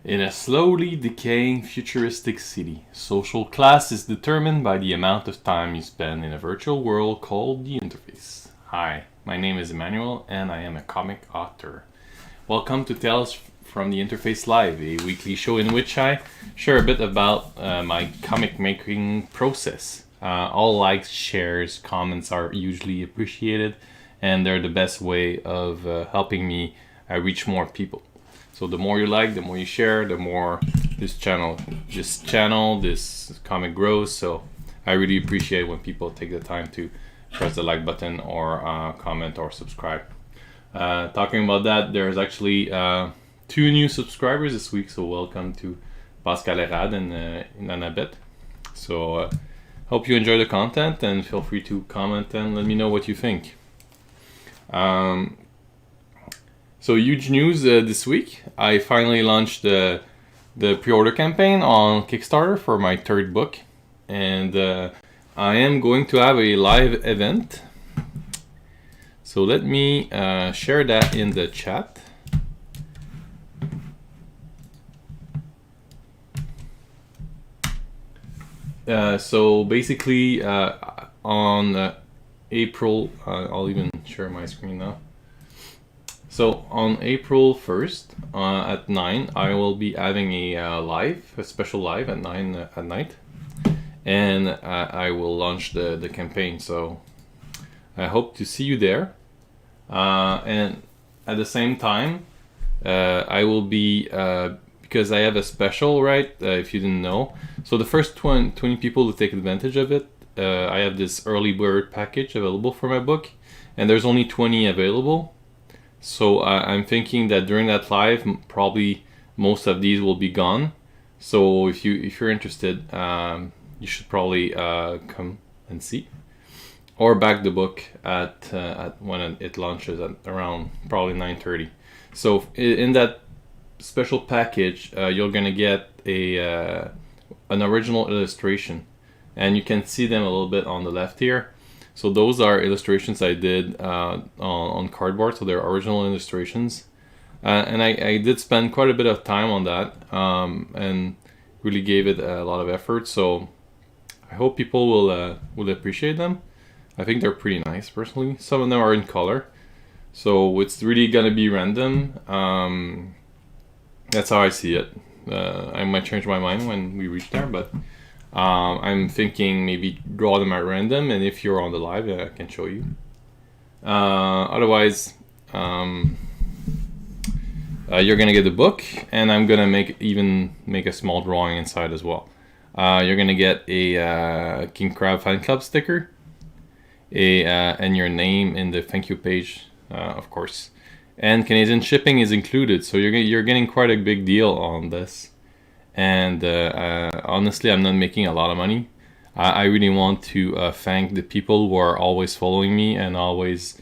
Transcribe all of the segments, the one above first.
In a slowly decaying futuristic city, social class is determined by the amount of time you spend in a virtual world called the interface. Hi, my name is Emmanuel and I am a comic author. Welcome to Tales from the Interface Live, a weekly show in which I share a bit about my comic making process. All likes, shares, comments are usually appreciated and they're the best way of helping me reach more people. So the more you like, the more you share, the more this comic grows. So I really appreciate when people take the time to press the like button or comment or subscribe. Talking about that, there's actually 2 new subscribers this week. So welcome to Pascal Herad and Annabeth. So hope you enjoy the content and feel free to comment and let me know what you think. So huge news this week. I finally launched the pre-order campaign on Kickstarter for my 3rd book. And I am going to have a live event. So let me share that in the chat. So basically on April, I'll even share my screen now. So on April 1st at 9, I will be having a special live at 9 at night, and I will launch the campaign. So I hope to see you there. And at the same time, I will be because I have a special, right? If you didn't know, so the first 20 people to take advantage of it, I have this early bird package available for my book, and there's only 20 available. So I'm thinking that during that live, probably most of these will be gone. So if you're interested, you should probably come and see, or back the book at when it launches at around probably 9:30. So in that special package, you're gonna get an original illustration, and you can see them a little bit on the left here. So those are illustrations I did on cardboard, so they're original illustrations. And I did spend quite a bit of time on that and really gave it a lot of effort. So I hope people will appreciate them. I think they're pretty nice, personally. Some of them are in color, so it's really gonna be random. That's how I see it. I might change my mind when we reach there, but I'm thinking maybe draw them at random, and if you're on the live, I can show you. Otherwise, you're gonna get the book, and I'm gonna make a small drawing inside as well. You're gonna get a King Crab fan club sticker, and your name in the thank you page, of course. And Canadian shipping is included, so you're getting quite a big deal on this. And honestly, I'm not making a lot of money. I really want to thank the people who are always following me and always,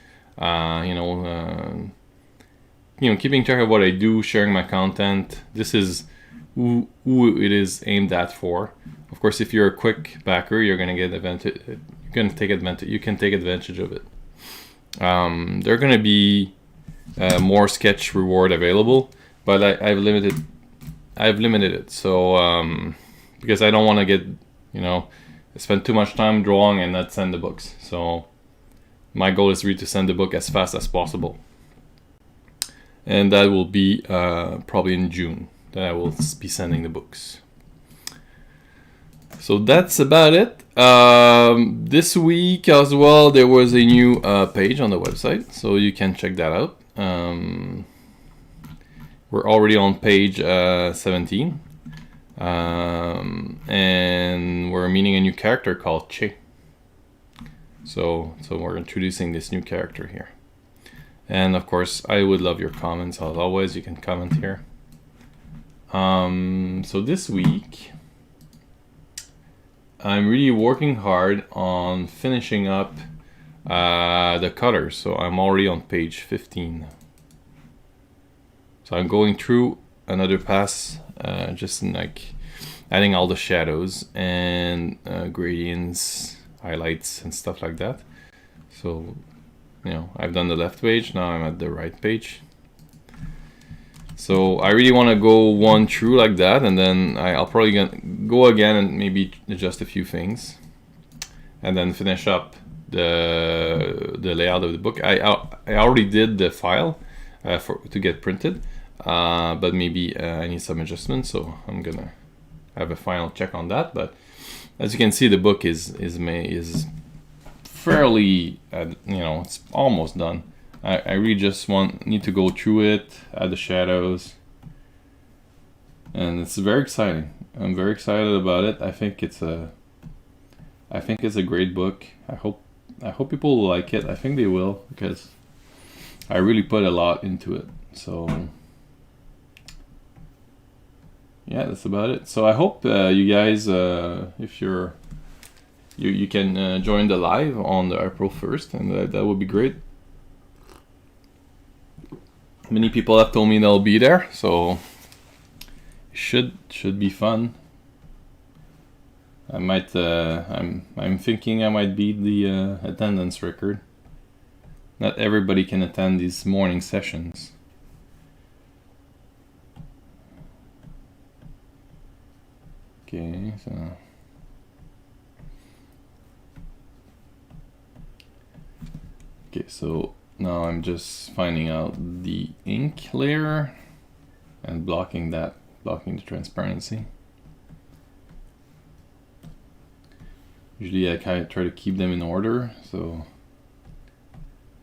keeping track of what I do, sharing my content. This is who it is aimed at for. Of course, if you're a quick backer, you're gonna get advantage. You can take advantage of it. There are gonna be more sketch reward available, but I've limited it. So because I don't want to get spend too much time drawing and not send the books. So my goal is really to send the book as fast as possible, and that will be probably in June that I will be sending the books. So that's about it. This week as well, there was a new page on the website, so you can check that out. We're already on page 17, and we're meeting a new character called Che. So we're introducing this new character here. And of course, I would love your comments. As always, you can comment here. So this week, I'm really working hard on finishing up the colors. So I'm already on page 15. So I'm going through another pass, just like adding all the shadows and gradients, highlights, and stuff like that. So, I've done the left page, now I'm at the right page. So I really want to go one through like that, and then I'll probably go again and maybe adjust a few things, and then finish up the layout of the book. I already did the file to get printed. But maybe I need some adjustments, so I'm gonna have a final check on that. But as you can see, the book is fairly, it's almost done. I really just need to go through it, add the shadows, and it's very exciting. I'm very excited about it. I think it's a great book. I hope people will like it. I think they will, because I really put a lot into it. So. Yeah, that's about it. So I hope you guys, if you can join the live on the April 1st, and that would be great. Many people have told me they'll be there, so it should be fun. I might. I'm thinking I might beat the attendance record. Not everybody can attend these morning sessions. Okay, so now I'm just finding out the ink layer and blocking the transparency. Usually I kind of try to keep them in order, so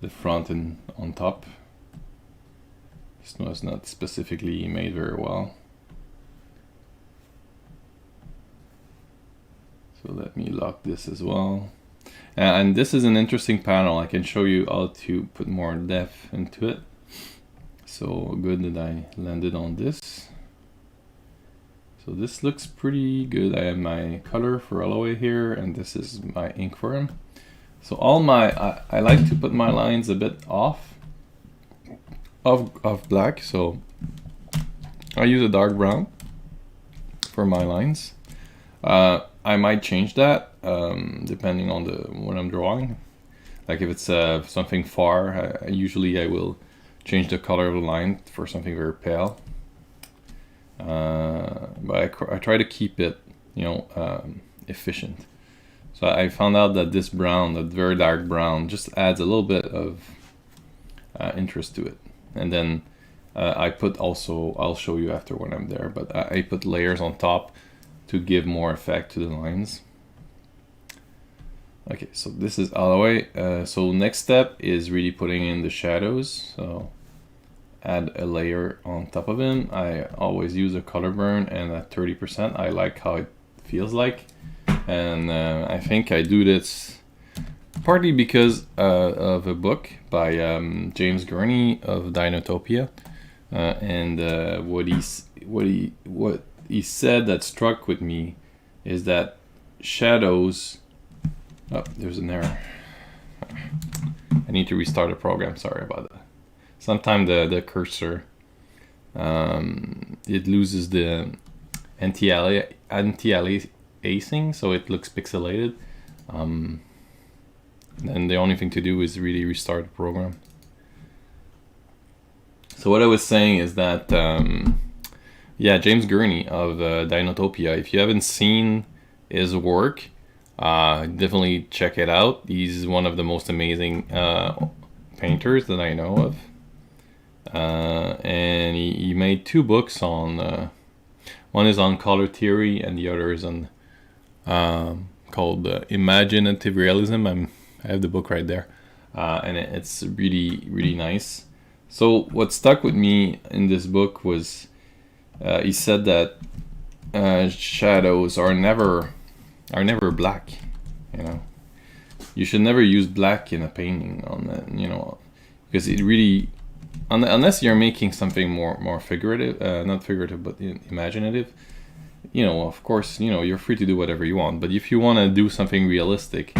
the front and on top. This was not specifically made very well. So let me lock this as well. And this is an interesting panel. I can show you how to put more depth into it. So good that I landed on this. So this looks pretty good. I have my color for Alloway here, and this is my ink for him. So I like to put my lines a bit off of black. So I use a dark brown for my lines. I might change that depending on what I'm drawing. Like if it's something far, usually I will change the color of the line for something very pale. But I try to keep it, efficient. So I found out that this brown, that very dark brown, just adds a little bit of interest to it. And then I put also, I'll show you after when I'm there, but I put layers on top to give more effect to the lines. Okay, so this is out of the way. So next step is really putting in the shadows. So add a layer on top of it. I always use a color burn, and at 30%, I like how it feels like. And I think I do this partly because of a book by James Gurney of Dinotopia, and what he said that struck with me is that shadows. Oh, there's an error. I need to restart the program. Sorry about that. Sometimes the cursor it loses the anti-aliasing, so it looks pixelated. And the only thing to do is really restart the program. So what I was saying is that yeah, James Gurney of Dinotopia. If you haven't seen his work, definitely check it out. He's one of the most amazing painters that I know of. And he made 2 books on, one is on color theory and the other is on called Imaginative Realism. I have the book right there, and it's really, really nice. So what stuck with me in this book was he said that shadows are never black. You know, you should never use black in a painting on that. You know, because it really, unless you're making something more figurative, not figurative but imaginative. You know, of course, you know, you're free to do whatever you want. But if you want to do something realistic,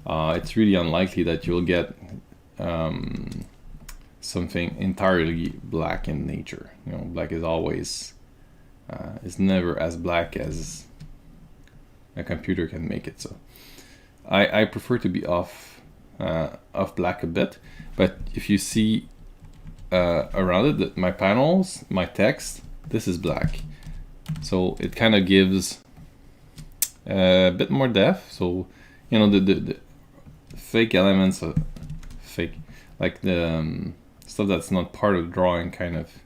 it's really unlikely that you'll get something entirely black in nature. You know, black is always is never as black as a computer can make it. So I prefer to be off black a bit. But if you see around it, that my panels, my text, this is black. So it kind of gives a bit more depth. So, you know, the fake elements of fake, like the stuff that's not part of the drawing, kind of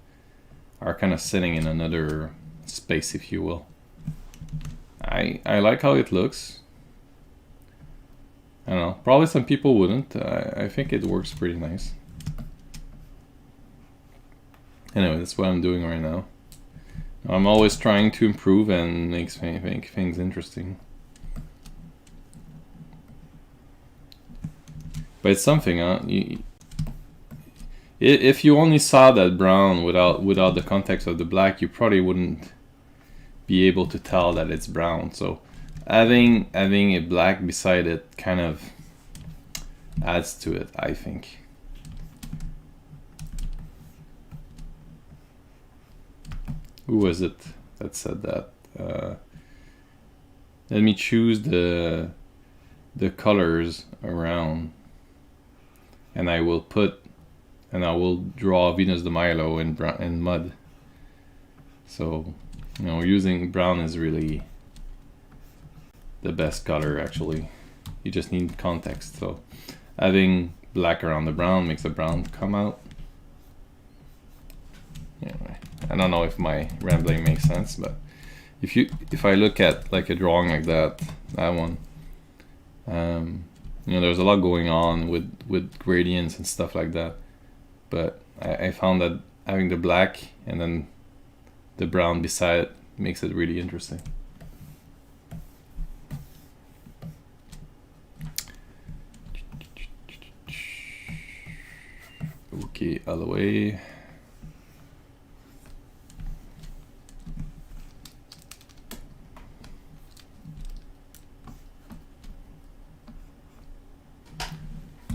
are kind of sitting in another space, if you will. I like how it looks. I don't know, probably some people wouldn't. I think it works pretty nice. Anyway, that's what I'm doing right now. I'm always trying to improve and make things interesting. But it's something, huh? If you only saw that brown without the context of the black, you probably wouldn't be able to tell that it's brown. So having a black beside it kind of adds to it, I think. Who was it that said that? Let me choose the colors around, and I will draw Venus de Milo in mud. So, you know, using brown is really the best color, actually. You just need context. So having black around the brown makes the brown come out. Anyway, I don't know if my rambling makes sense, but if I look at like a drawing like that one, you know, there's a lot going on with gradients and stuff like that. But I found that having the black and then the brown beside it makes it really interesting. Okay, all the way.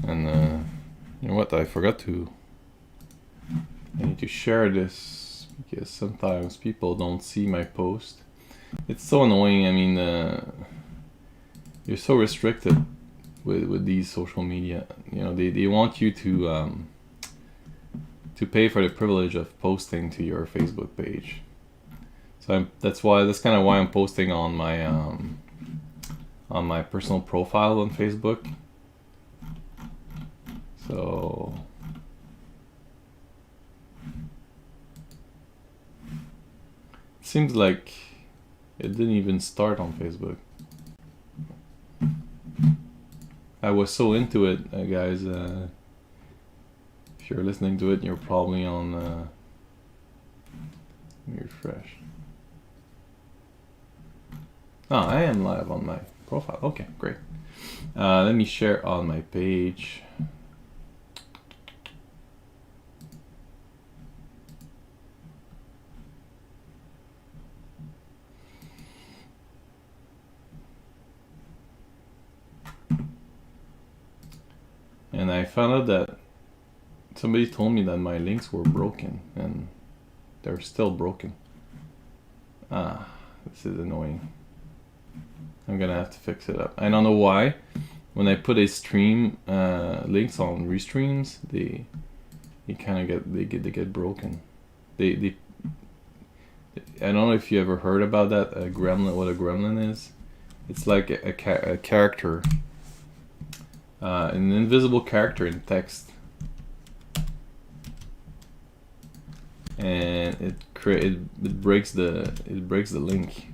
And you know what? I need to share this because sometimes people don't see my post. It's so annoying. I mean, you're so restricted with these social media. You know, they want you to pay for the privilege of posting to your Facebook page. So that's kind of why I'm posting on my personal profile on Facebook. So seems like it didn't even start on Facebook. I was so into it, guys. If you're listening to it, you're probably on. Let me refresh. Oh, I am live on my profile. Okay, great. Let me share on my page. And I found out that somebody told me that my links were broken, and they're still broken. Ah, this is annoying. I'm gonna have to fix it up. I don't know why. When I put a stream links on restreams, they kind of get broken. They I don't know if you ever heard about that. A gremlin. What a gremlin is? It's like a character. An invisible character in text, and it breaks the link.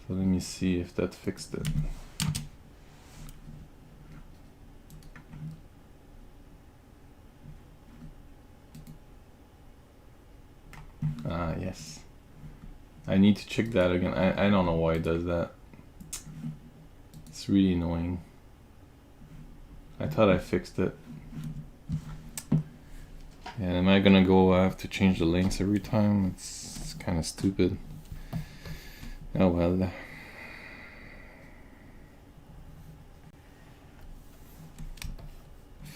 So let me see if that fixed it. Ah, yes. I need to check that again. I don't know why it does that. It's really annoying. I thought I fixed it. And am I gonna go have to change the links every time? It's kind of stupid. Oh well.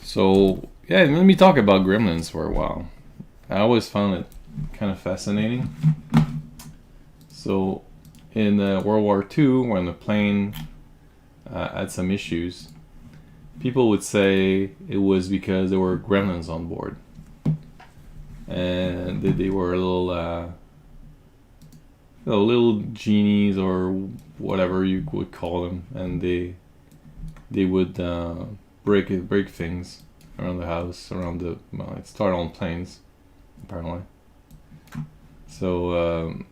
So yeah, let me talk about gremlins for a while. I always found it kind of fascinating. So, in World War II, when the plane had some issues, people would say it was because there were gremlins on board, and they were little genies or whatever you would call them, and they would break things around the house, it started on planes, apparently. So.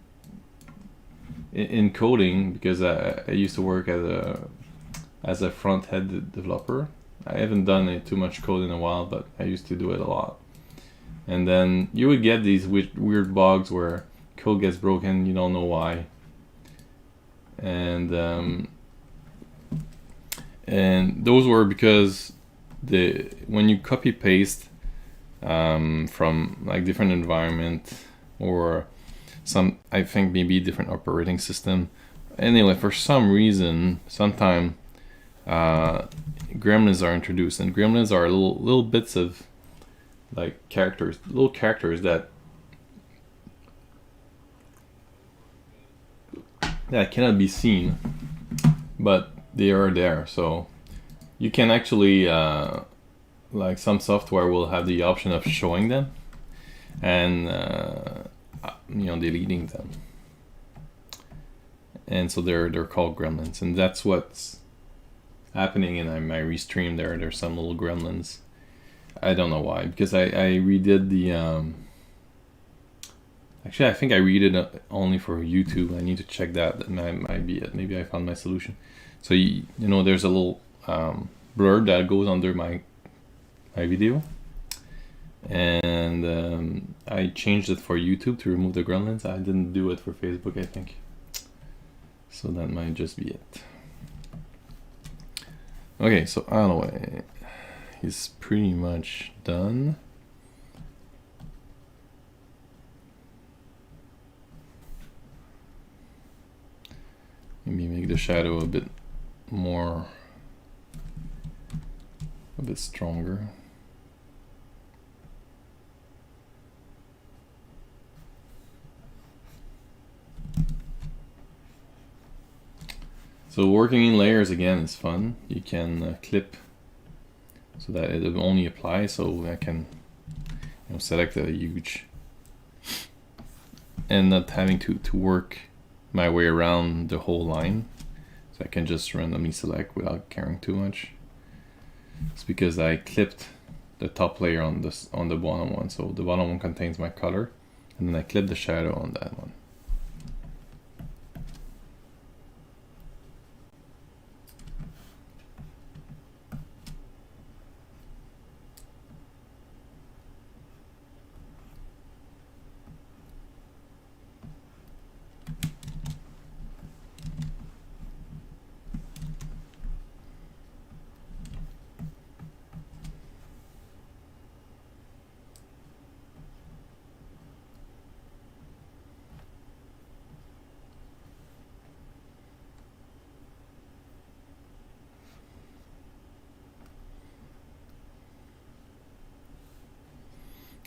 In coding, because I used to work as a front-end developer. I haven't done too much code in a while, but I used to do it a lot. And then you would get these weird bugs where code gets broken, you don't know why. And those were because when you copy paste from like different environment or I think maybe different operating system. Anyway, for some reason, sometime gremlins are introduced, and gremlins are little bits of like little characters that cannot be seen, but they are there. So you can actually like some software will have the option of showing them and deleting them, and so they're called gremlins, and that's what's happening in my restream. There's some little gremlins. I don't know why, because I redid the actually I think I redid it only for YouTube. I need to check that. That might be it. Maybe I found my solution. So there's a little blur that goes under my video. And I changed it for YouTube to remove the gremlins. I didn't do it for Facebook, I think. So that might just be it. Okay, so anyway, he's pretty much done. Maybe make the shadow a bit stronger. So working in layers again is fun. You can clip so that it will only apply. So I can select a huge and not having to work my way around the whole line. So I can just randomly select without caring too much. It's because I clipped the top layer on the bottom one. So the bottom one contains my color, and then I clip the shadow on that one.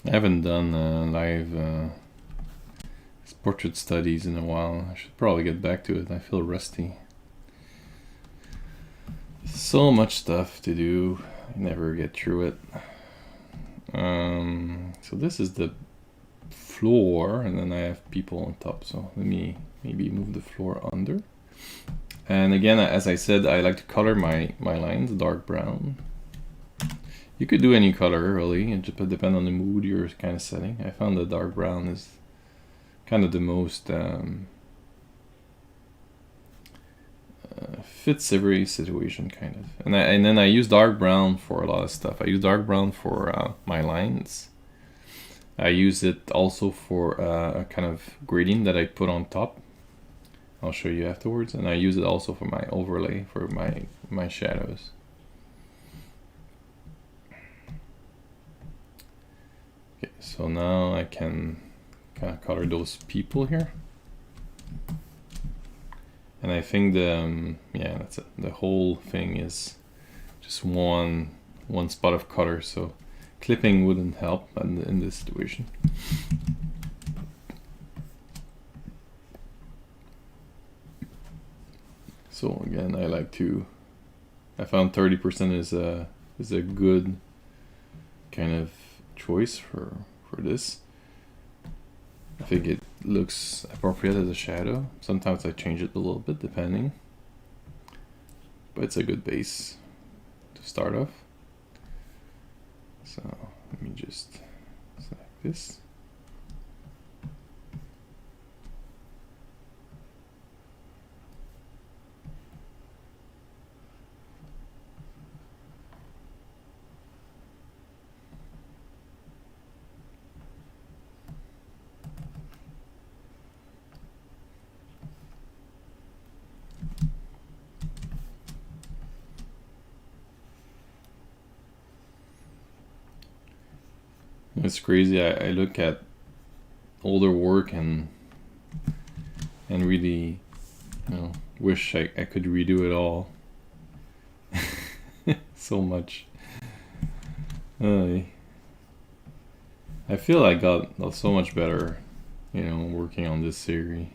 I haven't done live portrait studies in a while. I should probably get back to it. I feel rusty. So much stuff to do. I never get through it. So this is the floor, and then I have people on top. So let me maybe move the floor under. And again, as I said, I like to color my lines dark brown. You could do any color, really. It just depends on the mood you're kind of setting. I found the dark brown is kind of the most fits every situation, kind of. And then I use dark brown for a lot of stuff. I use dark brown for my lines. I use it also for a kind of gradient that I put on top. I'll show you afterwards. And I use it also for my overlay, for my shadows. Okay, so now I can kind of color those people here. And I think yeah, that's it. The whole thing is just one spot of color, so clipping wouldn't help in this situation. So again, I found 30% is a good kind of choice for this. I think it looks appropriate as a shadow. Sometimes I change it a little bit depending, but it's a good base to start off. So let me just select this. It's crazy. I look at older work and really, wish I could redo it all. So much. I feel I got so much better, working on this series.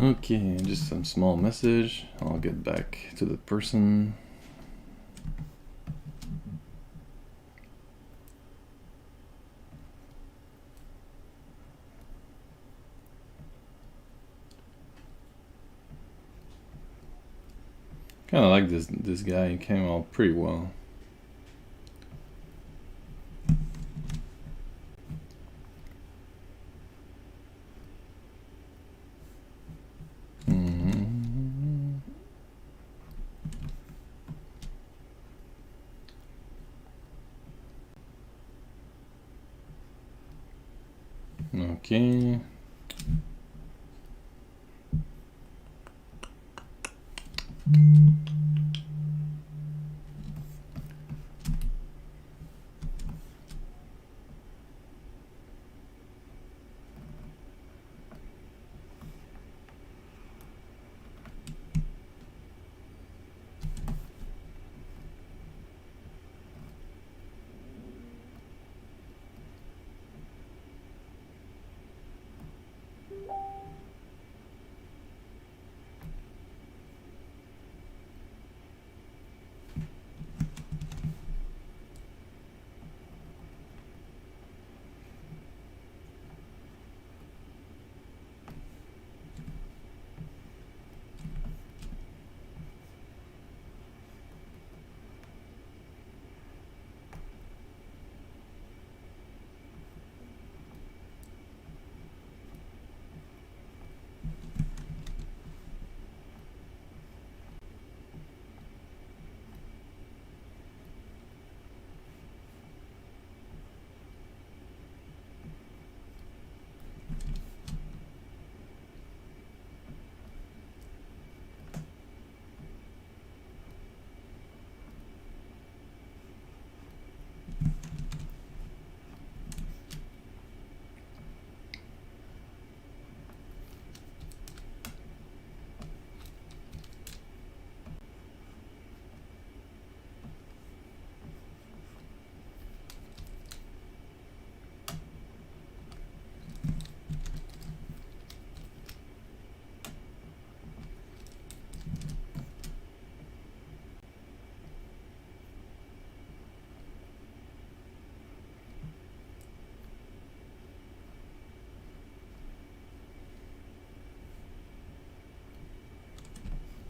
Okay, just some small message. I'll get back to the person. Kind of like this guy. He came out pretty well. Okay.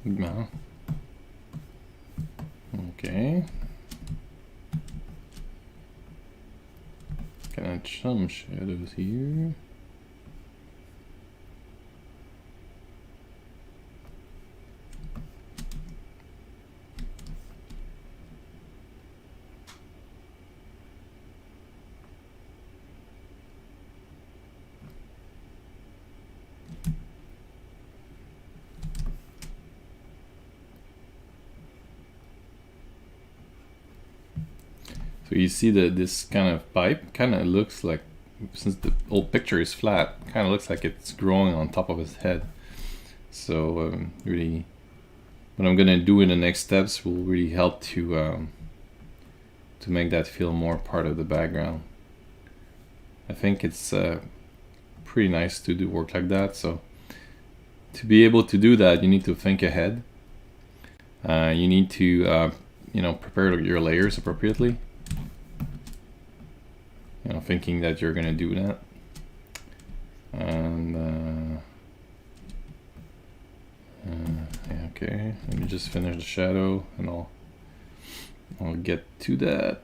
No. Okay. Can add some shadows here. So you see that this kind of pipe kind of looks like, since the old picture is flat, kind of looks like it's growing on top of his head. So really, what I'm gonna do in the next steps will really help to make that feel more part of the background. I think it's pretty nice to do work like that. So to be able to do that, you need to think ahead. You need to prepare your layers appropriately. Thinking that you're gonna do that, and yeah, okay. Let me just finish the shadow, and I'll get to that.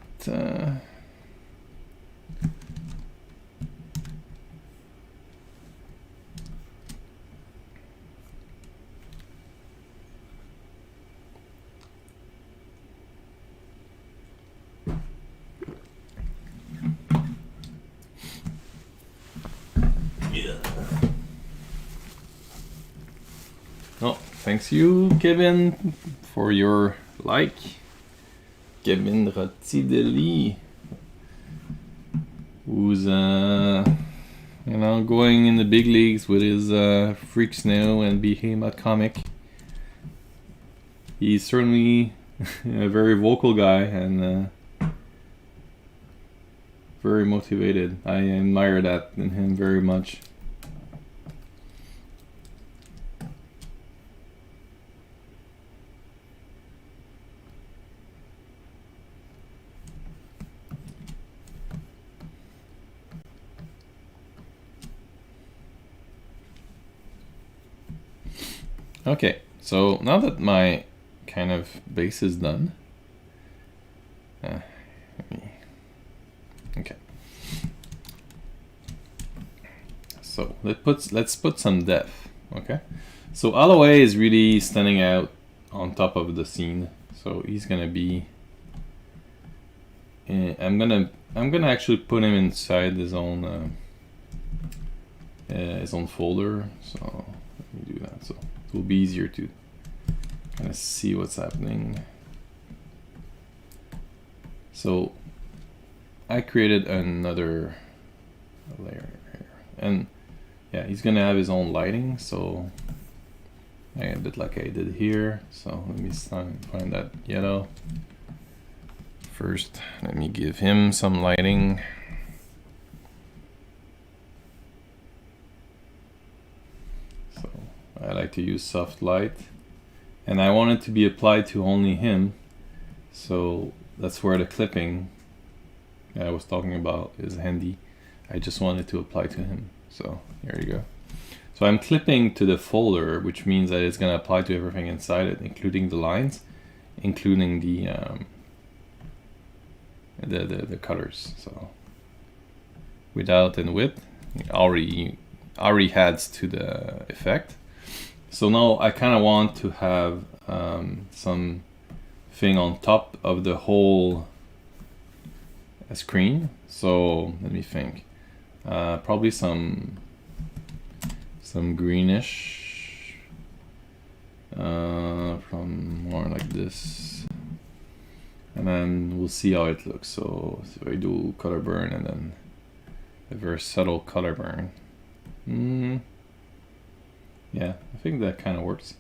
Oh, thanks you, Kevin, for your like. Kevin Rottideli, who's going in the big leagues with his Freak Snow and Behemoth comic. He's certainly a very vocal guy and very motivated. I admire that in him very much. Okay, so now that my kind of base is done, okay. So let's put some depth. Okay, so Holloway is really standing out on top of the scene, so he's gonna be. I'm gonna actually put him inside his own folder. So let me do that. So it will be easier to kind of see what's happening. So I created another layer here, and yeah, he's gonna have his own lighting. So a bit like I did here. So let me find that yellow. First, let me give him some lighting. So I like to use soft light, and I want it to be applied to only him. So that's where the clipping I was talking about is handy. I just wanted to apply to him. So here you go. So I'm clipping to the folder, which means that it's gonna apply to everything inside it, including the lines, including the colors. So without and with already adds to the effect. So now I kind of want to have some thing on top of the whole screen. So let me think. Probably some greenish from more like this. And then we'll see how it looks. So I do color burn and then a very subtle color burn. Yeah, I think that kind of works.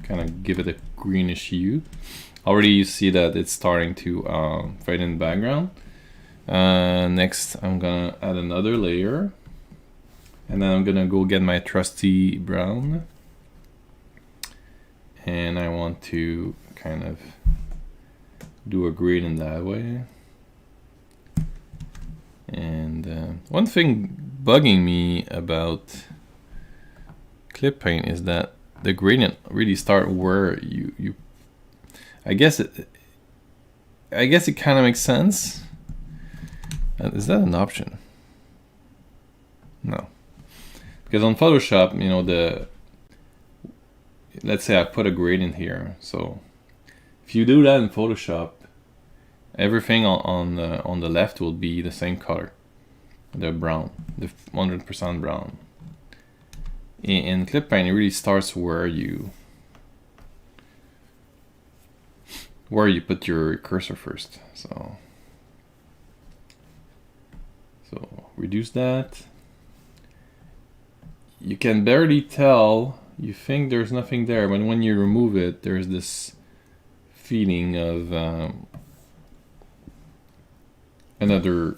Kind of give it a greenish hue. Already you see that it's starting to fade in the background. Next I'm gonna add another layer. And then I'm gonna go get my trusty brown. And I want to kind of do a grade in that way. And one thing bugging me about clip paint is that the gradient really start where you I guess it kind of makes sense. Is that an option? No, because on Photoshop, you know, let's say I put a gradient here. So if you do that in Photoshop, everything on the left will be the same color, the brown, the 100% brown. In clip paint, it really starts where you put your cursor first. So reduce that. You can barely tell. You think there's nothing there, but when you remove it, there's this feeling of another,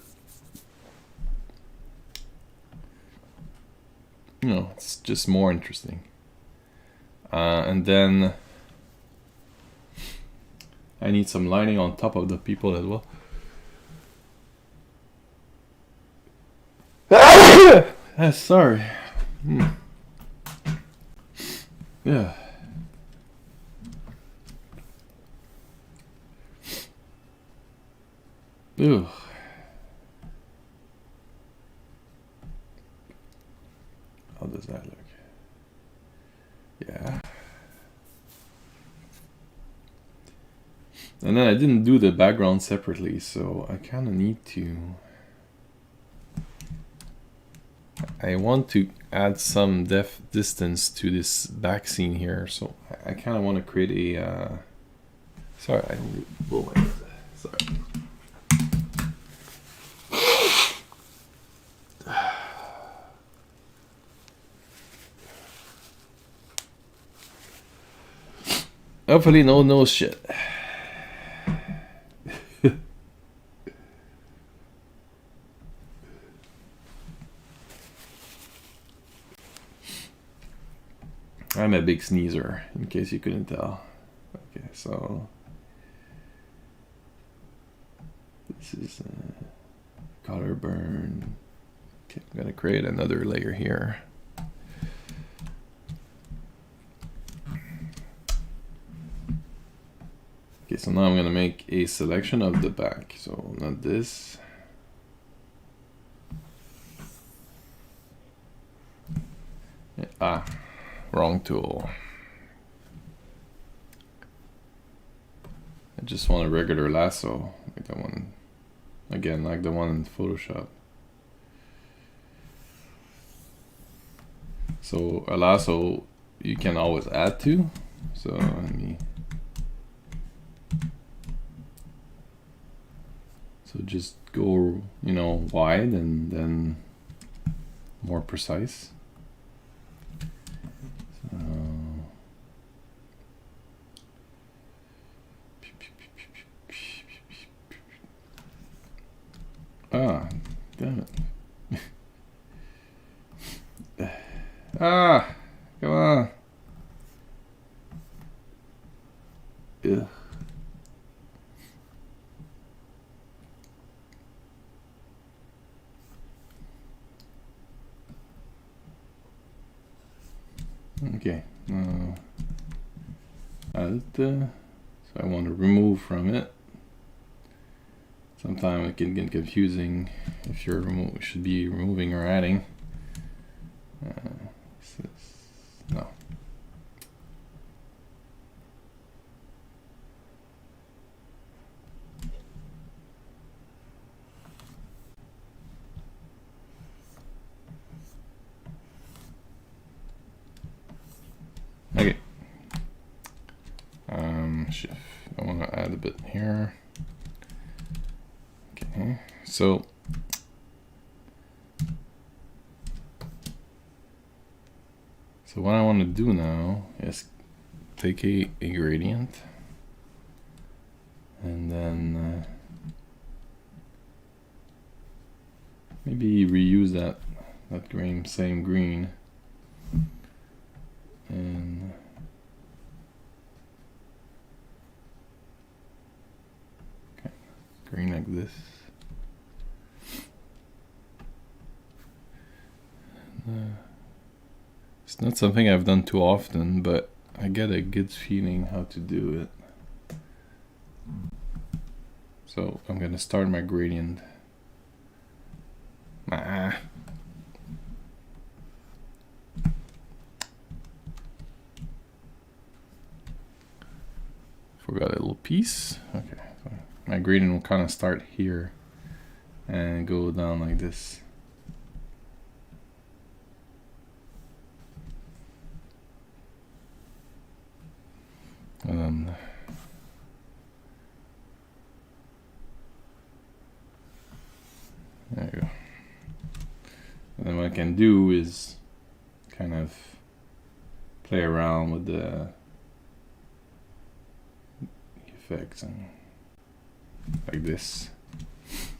you know, it's just more interesting. And then I need some lighting on top of the people as well. Sorry. Yeah. Ew. How does that look? Yeah. And then I didn't do the background separately, so I kind of need to. I want to add some depth distance to this back scene here, so I kind of want to create a. Sorry, I didn't blow my nose. Sorry. Hopefully, no nose shit. I'm a big sneezer, in case you couldn't tell. Okay, so this is color burn. Okay, I'm gonna create another layer here. Okay, so now I'm gonna make a selection of the back. So not this. Ah, wrong tool. I just want a regular lasso, like that one. Again, like the one in Photoshop. So a lasso you can always add to. So let me. So just go, you know, wide and then more precise. So. Ah, damn it. Ah, come on. Ugh. Okay. So I want to remove from it. Sometimes it can get confusing if you're should be removing or adding. No. Okay. Shift. I want to add a bit here. Okay. So what I want to do now is take a gradient and then maybe reuse that same green and okay, green like this. It's not something I've done too often, but I get a good feeling how to do it. So I'm gonna start my gradient. Forgot a little piece. Okay, so my gradient will kind of start here and go down like this. There you go. And then what I can do is kind of play around with the effects and like this.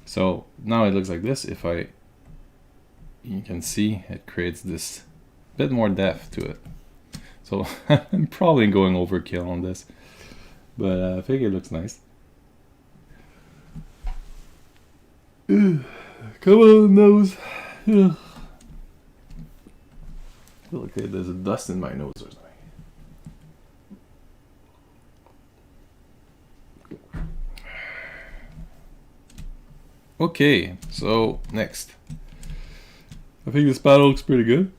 So now it looks like this. You can see it creates this bit more depth to it. So I'm probably going overkill on this, but I think it looks nice. Come on, nose. Okay, there's a dust in my nose or something. Okay, so next. I think this battle looks pretty good.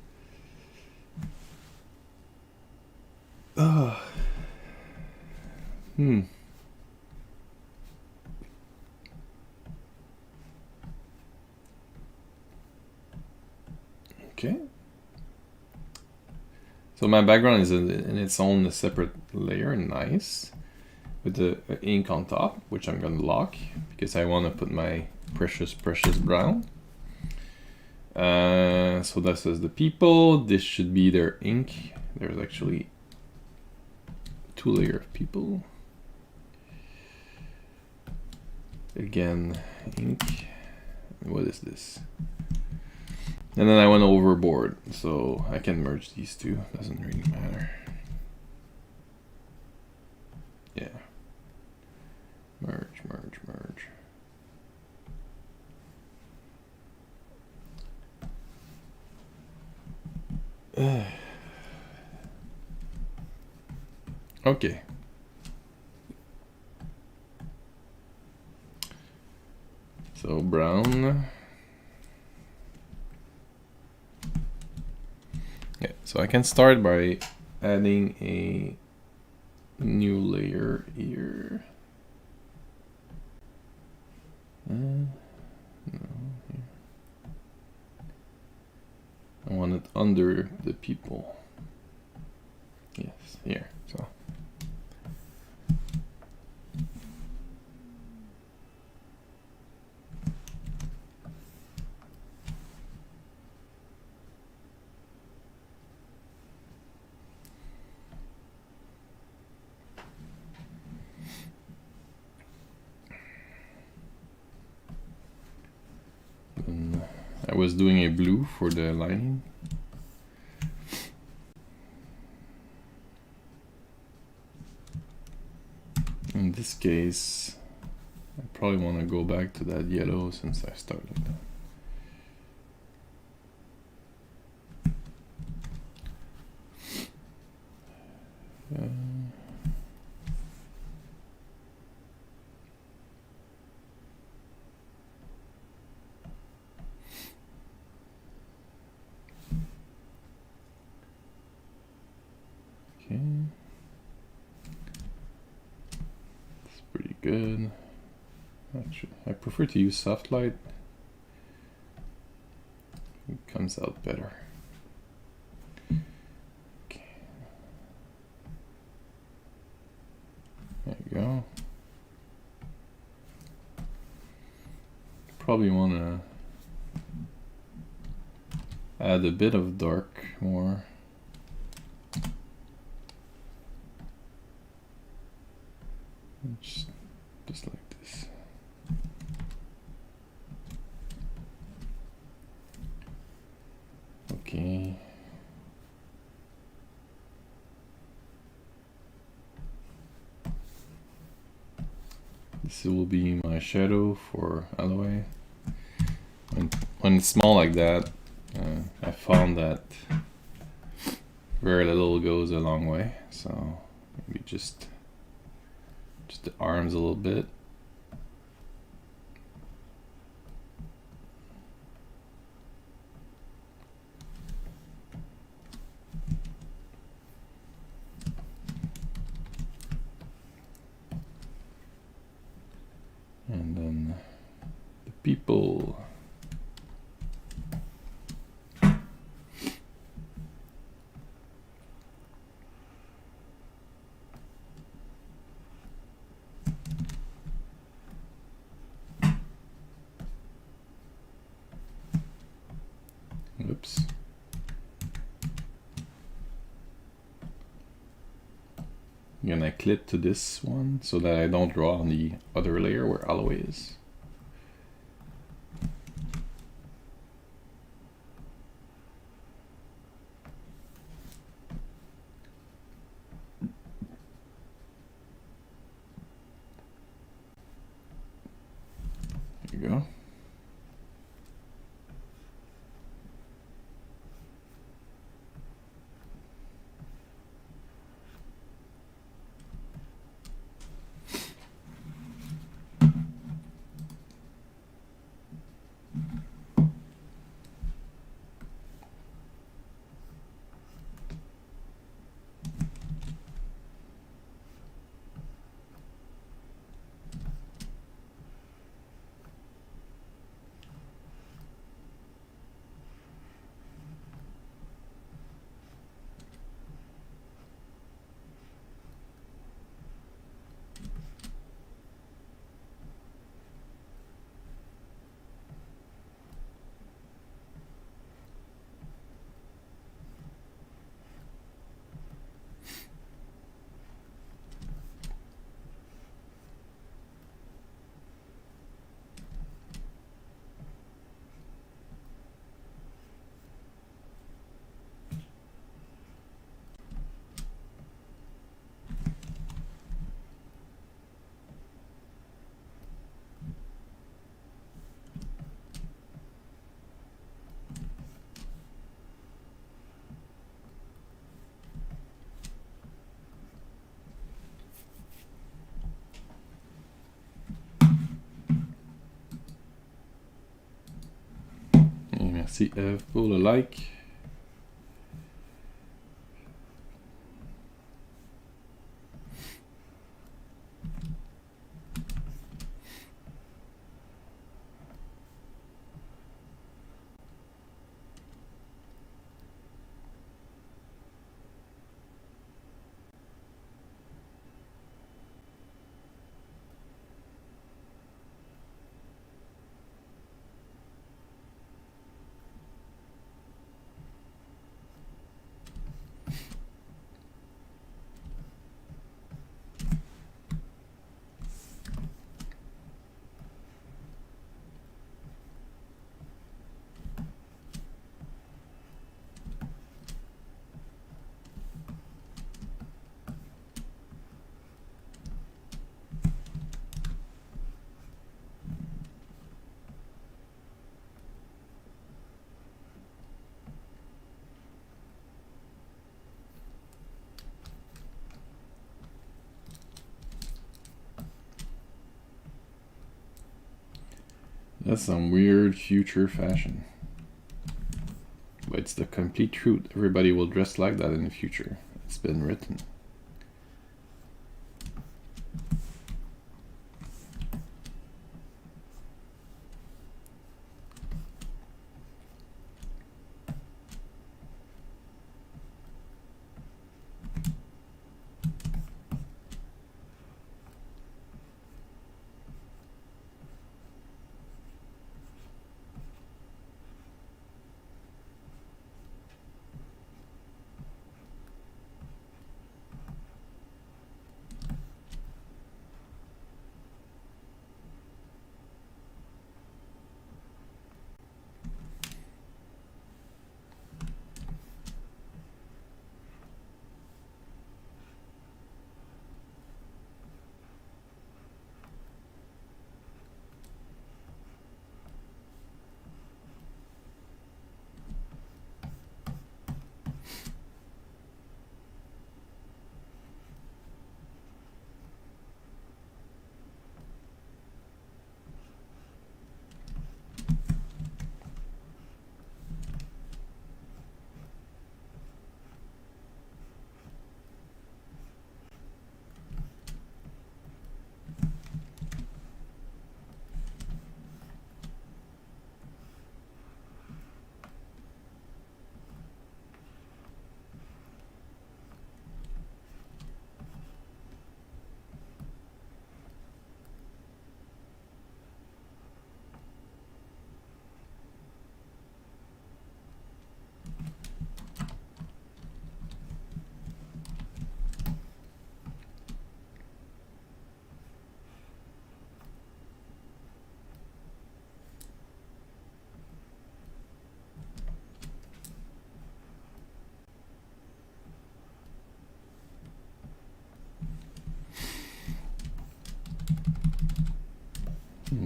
Okay. So my background is in its own separate layer, nice. With the ink on top, which I'm gonna lock because I want to put my precious brown. So that says the people. This should be their ink. There's actually 2 layers of people. Again, ink. What is this? And then I went overboard, so I can merge these two. Doesn't really matter. Yeah. Merge. Okay. So brown. Yeah, so I can start by adding a new layer here. No, here. I want it under the people. Yes, here. So. And I was doing a blue for the lining. In this case, I probably want to go back to that yellow since I started that. Okay. It's pretty good. Actually, I prefer to use soft light. It comes out better. Okay. There you go. Probably want to add a bit of dark more. Just like this. Okay. This will be my shadow for Aloe. When it's small like that, I found that very little goes a long way. So maybe just the arms a little bit. And then the people. Oops. I'm gonna clip to this one so that I don't draw on the other layer where Aloe is. There you go. Merci Eve pour le like. That's some weird future fashion. But it's the complete truth. Everybody will dress like that in the future. It's been written.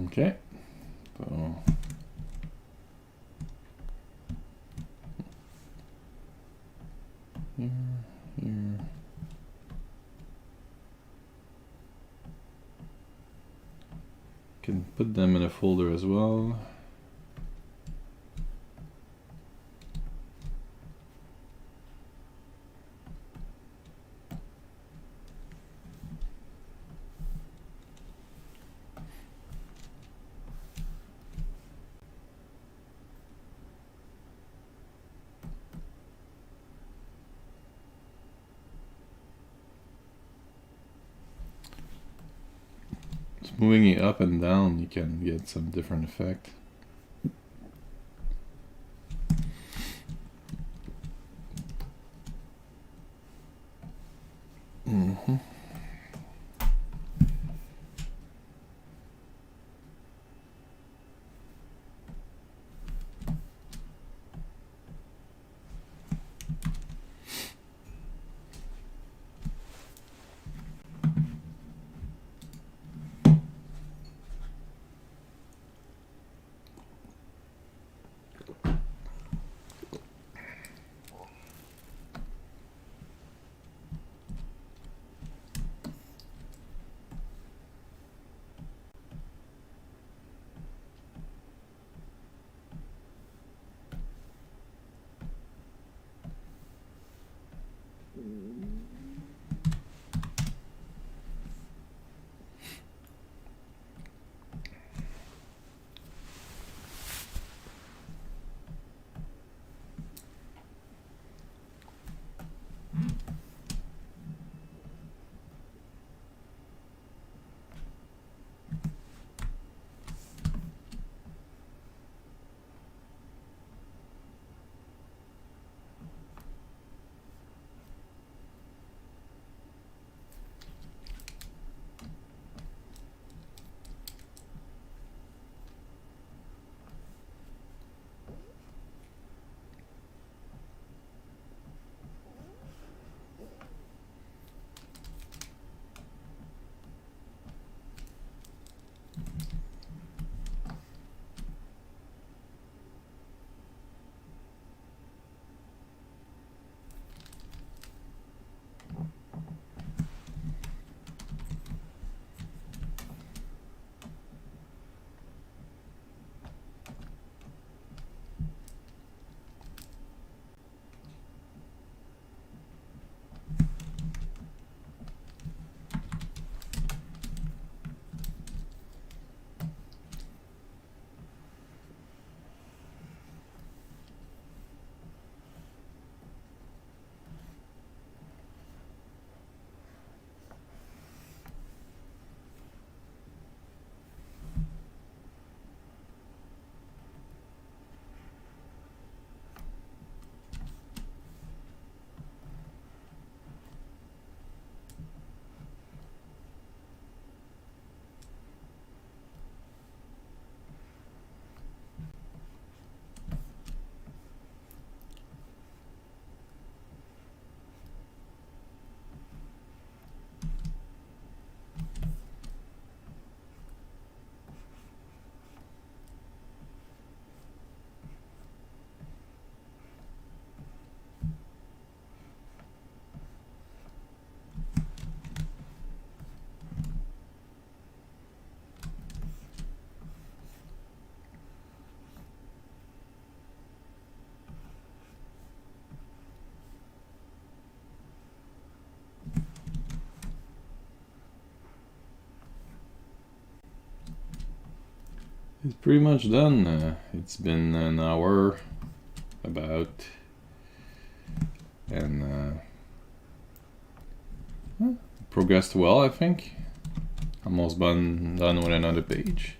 Okay. So here, here. Can put them in a folder as well. Moving it up and down, you can get some different effect. Mm-hmm. It's pretty much done. It's been an hour about, and progressed well, I think. Almost done with another page.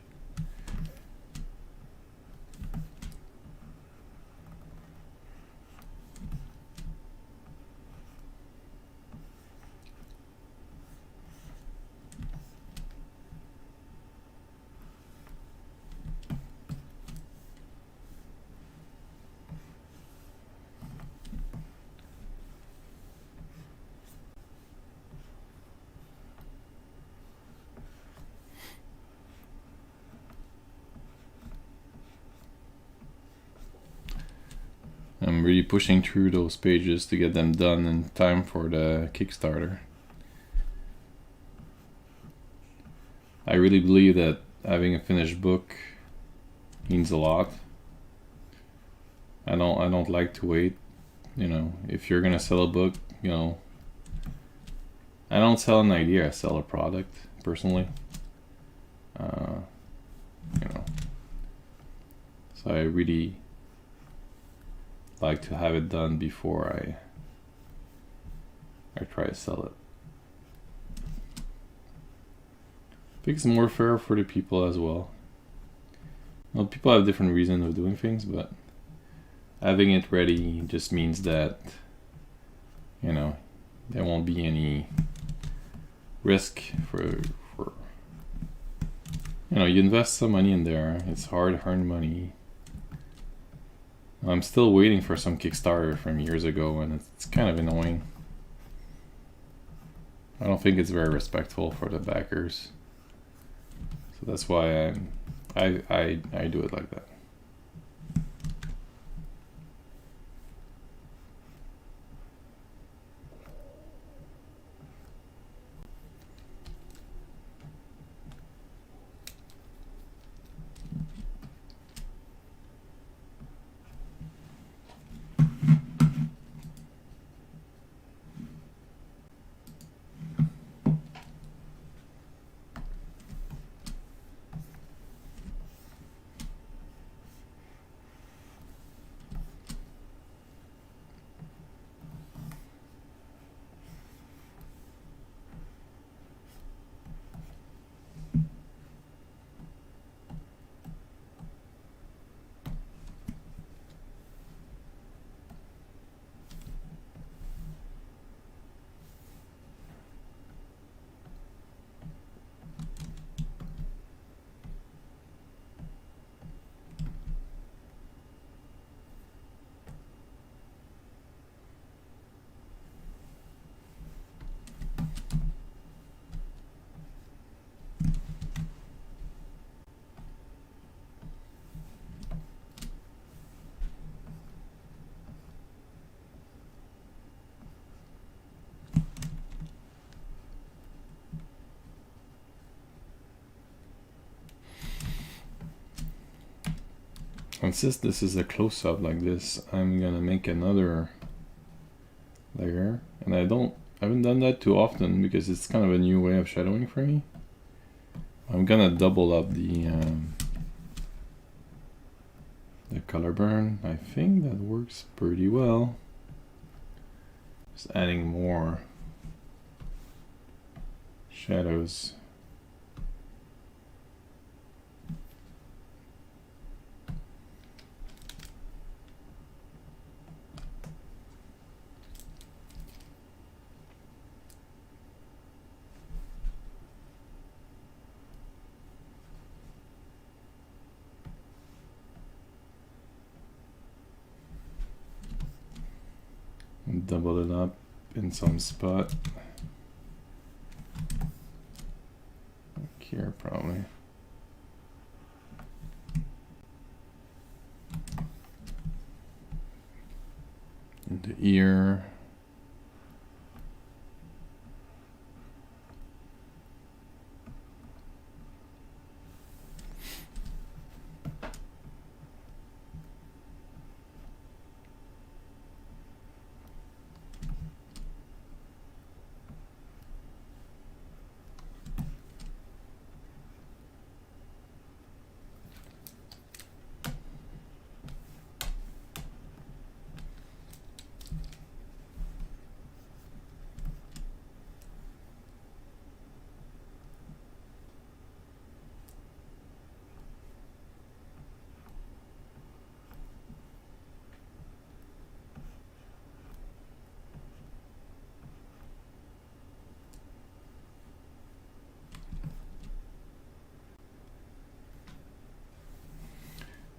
I'm really pushing through those pages to get them done in time for the Kickstarter. I really believe that having a finished book means a lot. I don't like to wait. You know, if you're gonna sell a book, you know, I don't sell an idea, I sell a product personally. You know, so I really like to have it done before I try to sell it. I think it's more fair for the people as well. Well, people have different reasons of doing things, but having it ready just means that, you know, there won't be any risk for you know, you invest some money in there, it's hard-earned money. I'm still waiting for some Kickstarter from years ago, and it's kind of annoying. I don't think it's very respectful for the backers. So that's why I do it like that. And since this is a close-up like this, I'm gonna make another layer, and I haven't done that too often because it's kind of a new way of shadowing for me. I'm gonna double up the color burn. I think that works pretty well. Just adding more shadows. And double it up in some spot. Like here, probably. In the ear.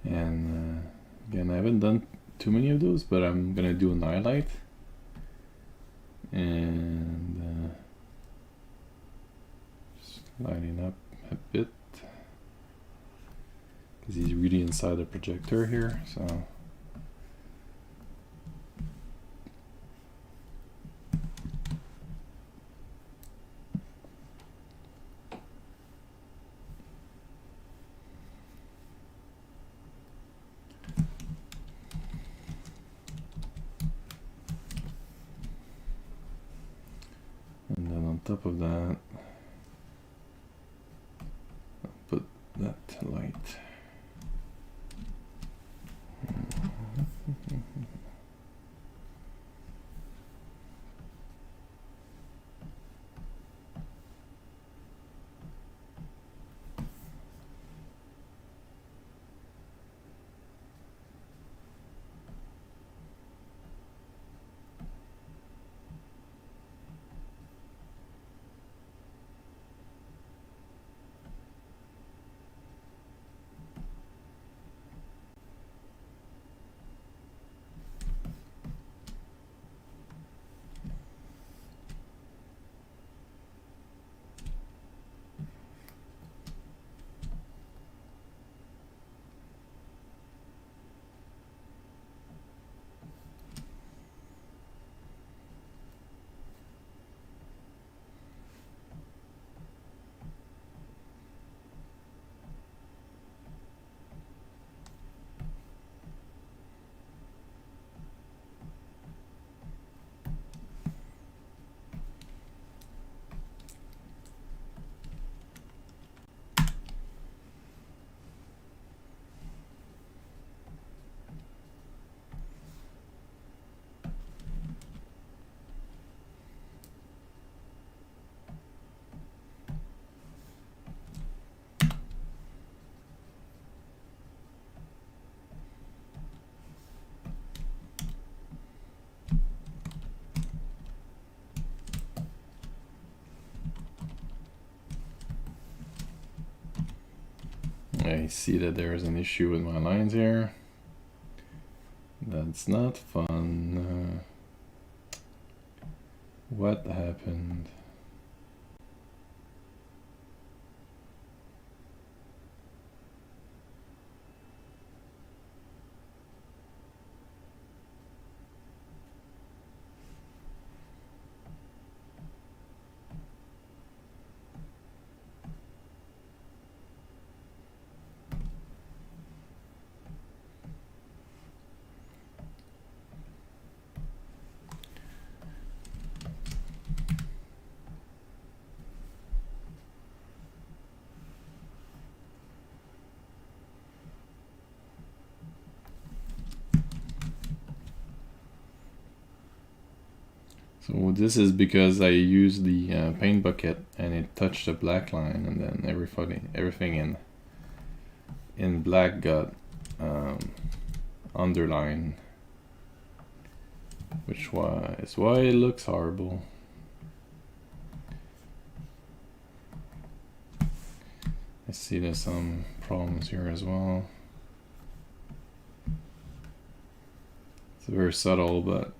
And again, I haven't done too many of those, but I'm gonna do an highlight and just lining up a bit because he's really inside the projector here. So and then on top of that, I'll put that light. I see that there is an issue with my lines here. That's not fun. What happened? So this is because I used the paint bucket and it touched the black line, and then everything in black got underlined, which is why it looks horrible. I see there's some problems here as well. It's very subtle, but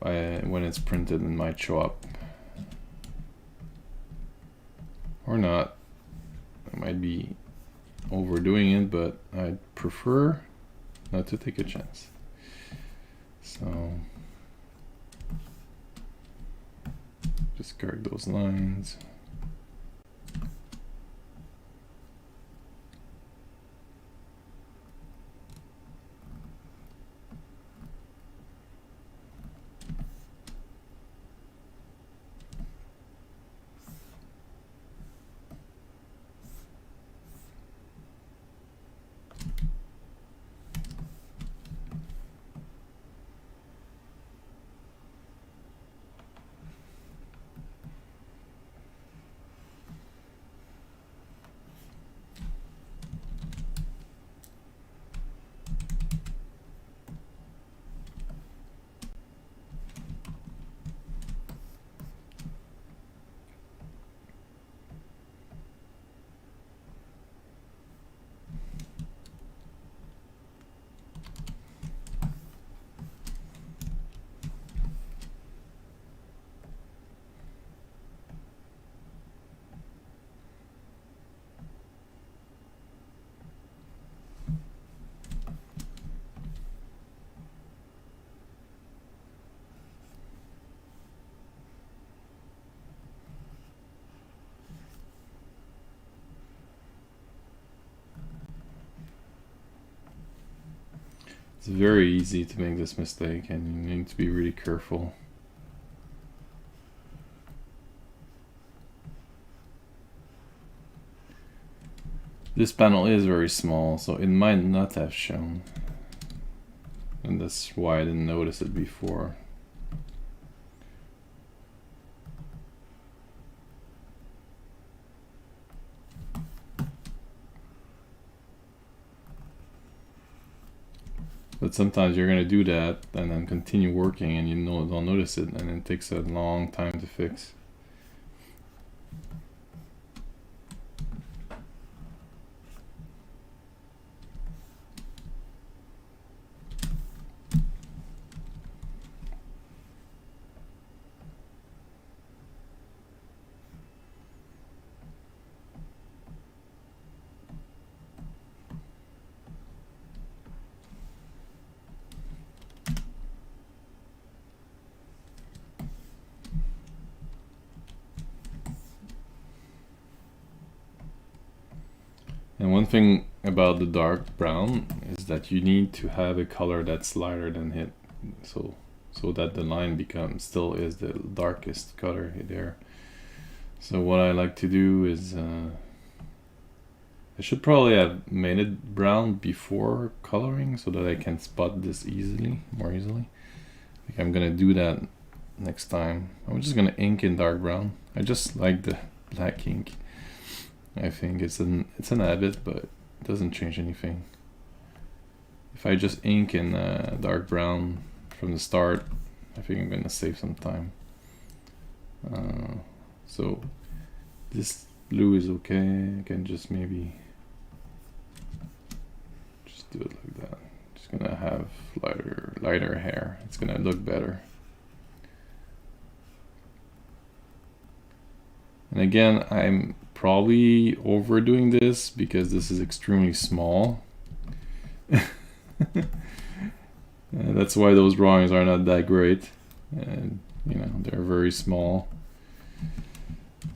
when it's printed, it might show up. Or not. I might be overdoing it, but I'd prefer not to take a chance. So just correct those lines. It's very easy to make this mistake, and you need to be really careful. This panel is very small, so it might not have shown, and that's why I didn't notice it before. But sometimes you're going to do that and then continue working and you don't notice it, and it takes a long time to fix. And one thing about the dark brown is that you need to have a color that's lighter than it, so that the line still is the darkest color there. So what I like to do is I should probably have made it brown before coloring so that I can spot this more easily. I think I'm gonna do that next time. I'm just gonna ink in dark brown. I just like the black ink. I think it's an habit, but it doesn't change anything. If I just ink in dark brown from the start, I think I'm gonna save some time. So this blue is okay. I can just maybe just do it like that. Just gonna have lighter hair. It's gonna look better. And again, I'm probably overdoing this because this is extremely small. That's why those drawings are not that great, and they're very small,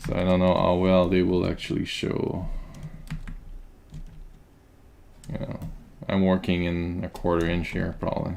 so I don't know how well they will actually show. I'm working in a 1/4 inch here probably.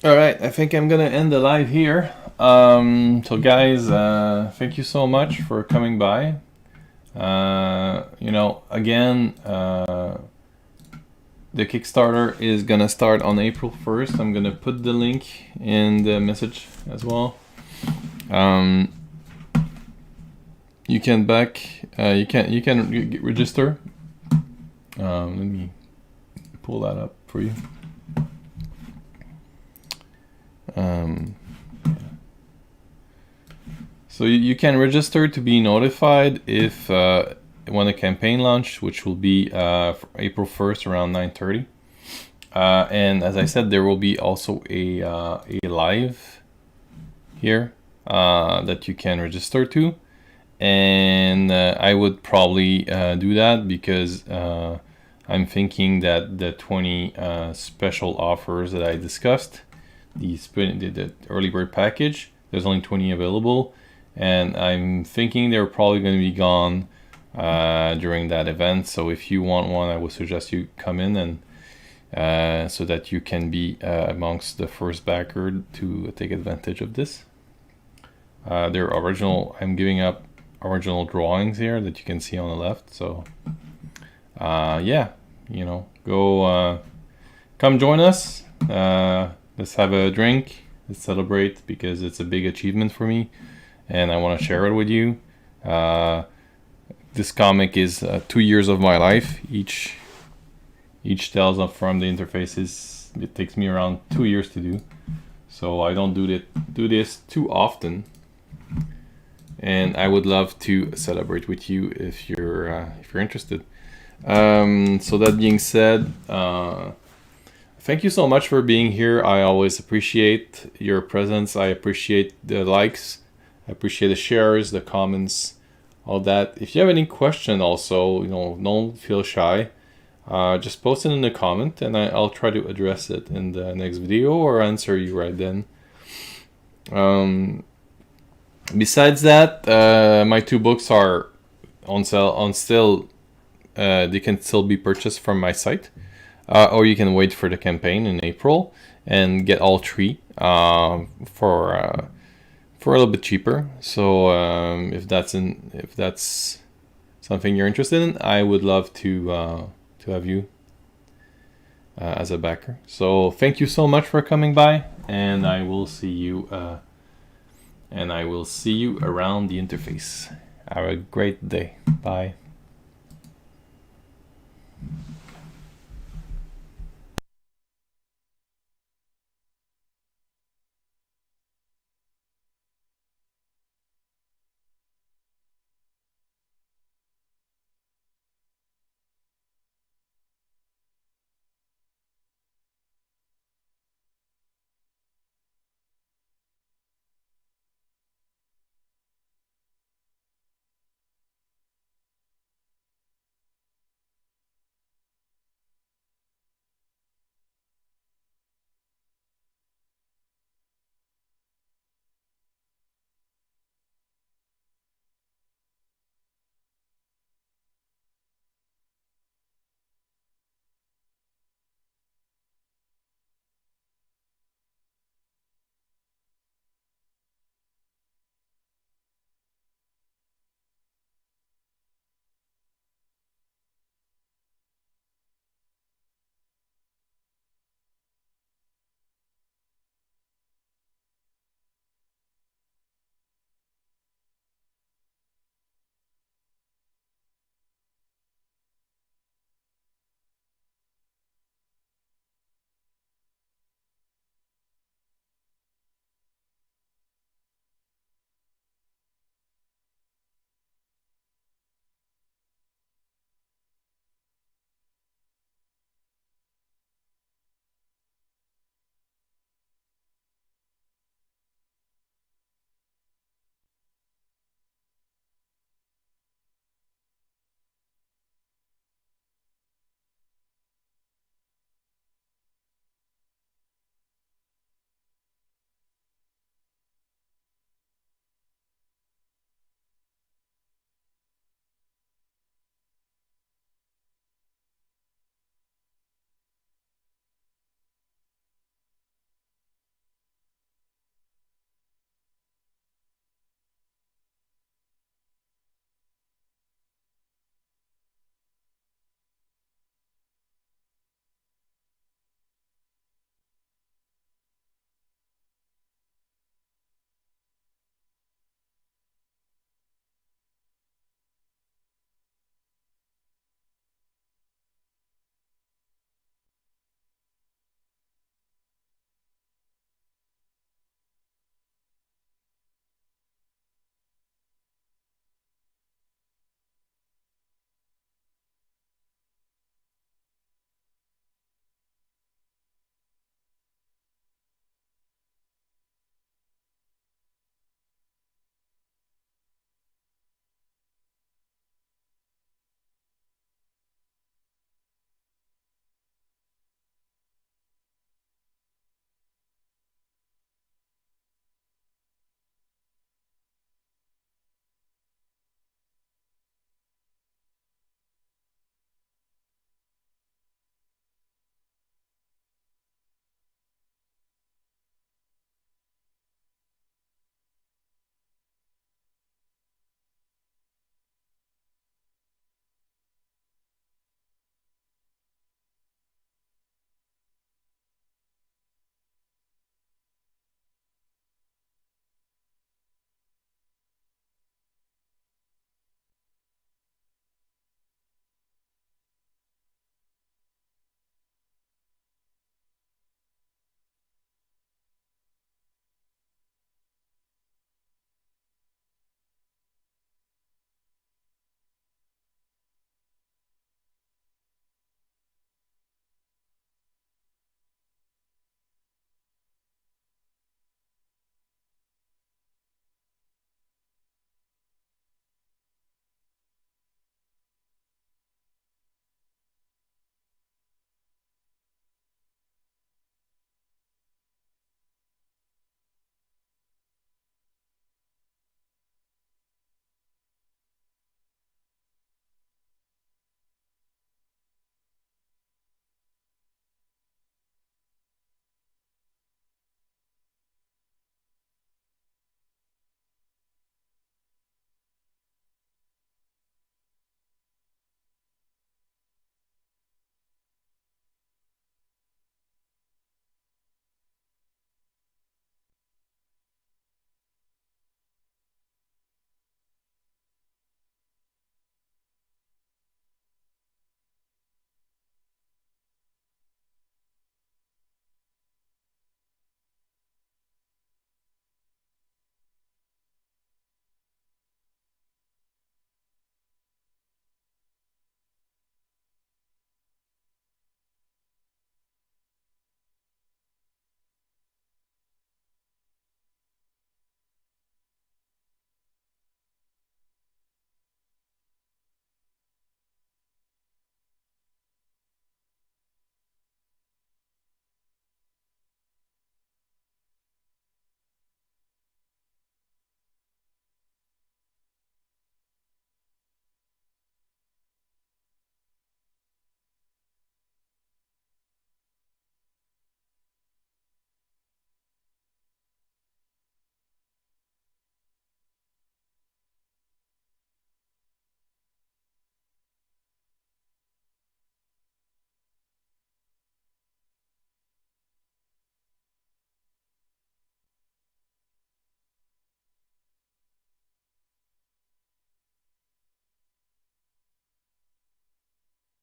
All right, I think I'm gonna end the live here. So guys, thank you so much for coming by. You know, again, the Kickstarter is gonna start on April 1st. I'm gonna put the link in the message as well. You can register. Let me pull that up for you. So you can register to be notified if when the campaign launch, which will be April 1st around 9:30. And as I said, there will be also a live here that you can register to. And I would probably do that because I'm thinking that the 20 special offers that I discussed, the early bird package, there's only 20 available, and I'm thinking they're probably going to be gone during that event. So if you want one, I would suggest you come in and so that you can be amongst the first backer to take advantage of this. They're original. I'm giving up original drawings here that you can see on the left. So yeah, you know, go come join us. Let's have a drink. Let's celebrate because it's a big achievement for me, and I want to share it with you. This comic is 2 years of my life. Each tells up from the interfaces. It takes me around 2 years to do, so I don't do this too often. And I would love to celebrate with you if you're interested. So that being said, thank you so much for being here. I always appreciate your presence. I appreciate the likes. I appreciate the shares, the comments, all that. If you have any question also, you know, don't feel shy. Just post it in the comment and I'll try to address it in the next video or answer you right then. Besides that, my 2 books are on sale. They can still be purchased from my site, or you can wait for the campaign in April and get all 3 for a little bit cheaper. So if that's something you're interested in, I would love to have you as a backer. So thank you so much for coming by, and I will see you. Around the interface. Have a great day. Bye.